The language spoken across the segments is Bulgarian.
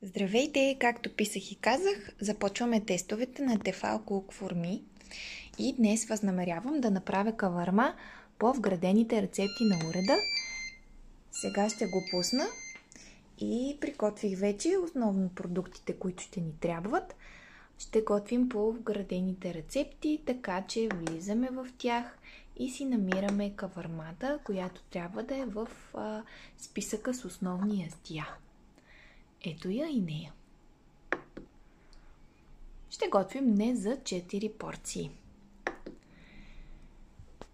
Здравейте! Както писах и казах, започваме тестовете на Tefal Cook for Me и днес възнамерявам да направя каварма по вградените рецепти на уреда. Сега ще го пусна и приготвих вече основно продуктите, които ще ни трябват. Ще готвим по вградените рецепти, така че влизаме в тях и си намираме кавармата, която трябва да е в списъка с основни ястия. Ето я и нея. Ще готвим днес за 4 порции.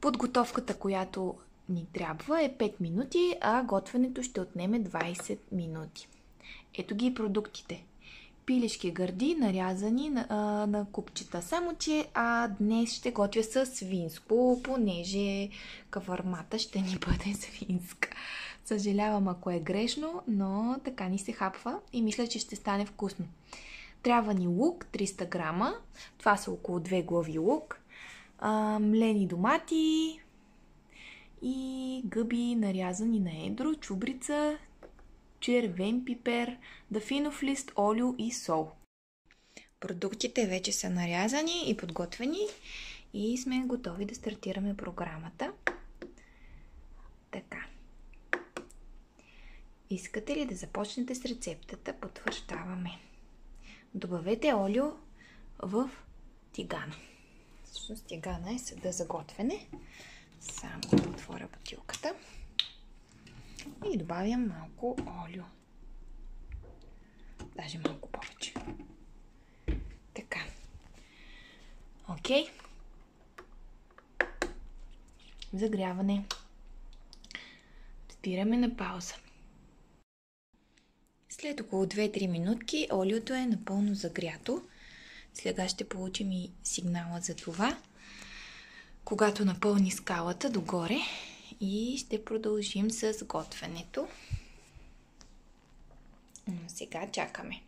Подготовката, която ни трябва, е 5 минути, а готвенето ще отнеме 20 минути. Ето ги и продуктите. Пилешки гърди, нарязани на купчета. Само че днес ще готвя с свинско, понеже кавармата ще ни бъде свинска. Съжалявам, ако е грешно, но така ни се хапва и мисля, че ще стане вкусно. Трябва ни лук, 300 грама. Това са около 2 глави лук. Млени домати и гъби нарязани на едро, чубрица, червен пипер, дафинов лист, олио и сол. Продуктите вече са нарязани и подготвени и сме готови да стартираме програмата. Така. Искате ли да започнете с рецептата? Потвърждаваме. Добавете олио в тигана. Всъщност тигана е съда за готвене. Само да отворя бутилката. И добавям малко олио. Даже малко повече. Така. Окей. Загряване. Спираме на пауза. След около 2-3 минутки олиото е напълно загрято. Сега ще получим и сигнала за това, когато напълни скалата догоре, и ще продължим с готвенето. Сега чакаме.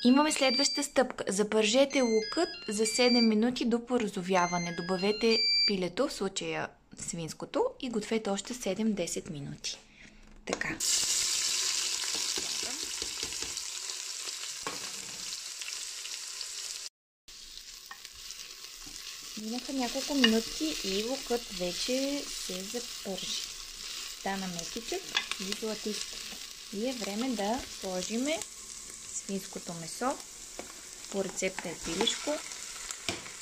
Имаме следваща стъпка. Запържете лукът за 7 минути до порозовяване. Добавете пилето, в случая свинското, и гответе още 7-10 минути. Така. Минаха няколко минутки и лукът вече се запържи. Стана мекичък и златист. И е време да сложиме свинското месо. По рецепта е пилешко.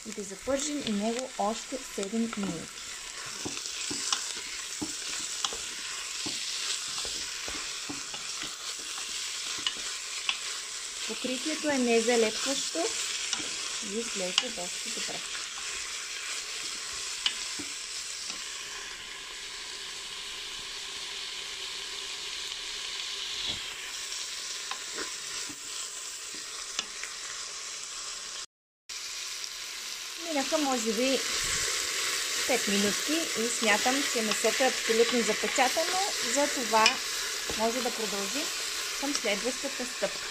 И да запържим и него още 7 минути. Покритието е незалепващо и изглежда доста добре. Минаха може би 5 минутки и смятам, че месото е абсолютно запечатано, затова може да продължим към следващата стъпка.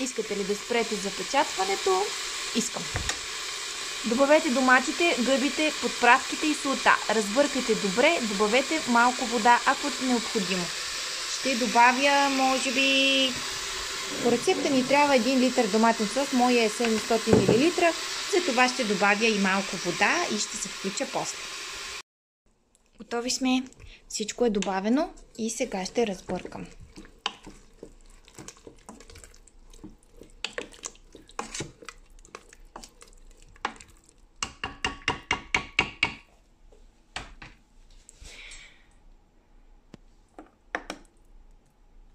Искате ли да спрете запечатването? Искам. Добавете доматите, гъбите, подправките и солта. Разбъркайте добре, добавете малко вода, ако е необходимо. Ще добавя, може би, по рецепта ни трябва 1 литър доматен сос, моя е 700 мл, за това ще добавя и малко вода и ще се включа после. Готови сме, всичко е добавено и сега ще разбъркам.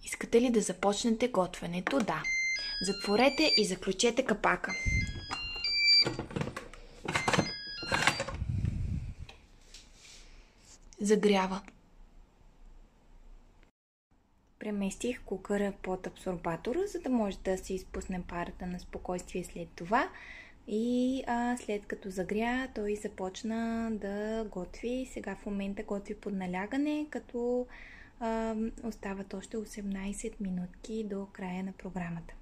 Искате ли да започнете готвенето? Да. Затворете и заключете капака. Загрява. Преместих кукъра под абсорбатора, за да може да се изпусне парата на спокойствие след това. И след като загря, той започна да готви. Сега в момента готви под налягане, като остават още 18 минутки до края на програмата.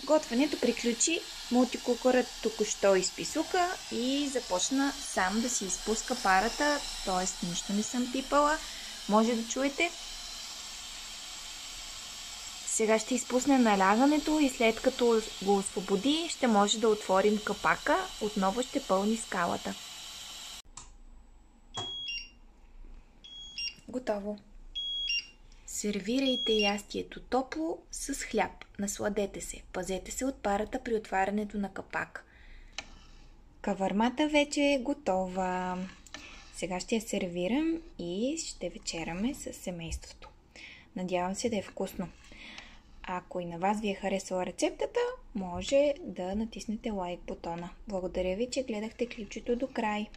Готвенето приключи. Мултикукърът току-що изписука и започна сам да си изпуска парата, т.е. нищо не съм пипала. Може да чуете. Сега ще изпусне налягането и след като го освободи, ще може да отворим капака. Отново ще пълни скалата. Готово. Сервирайте ястието топло с хляб. Насладете се. Пазете се от парата при отварянето на капак. Кавармата вече е готова. Сега ще я сервирам и ще вечеряме с семейството. Надявам се да е вкусно. Ако и на вас ви е харесала рецептата, може да натиснете лайк бутона. Благодаря ви, че гледахте клипчето до край.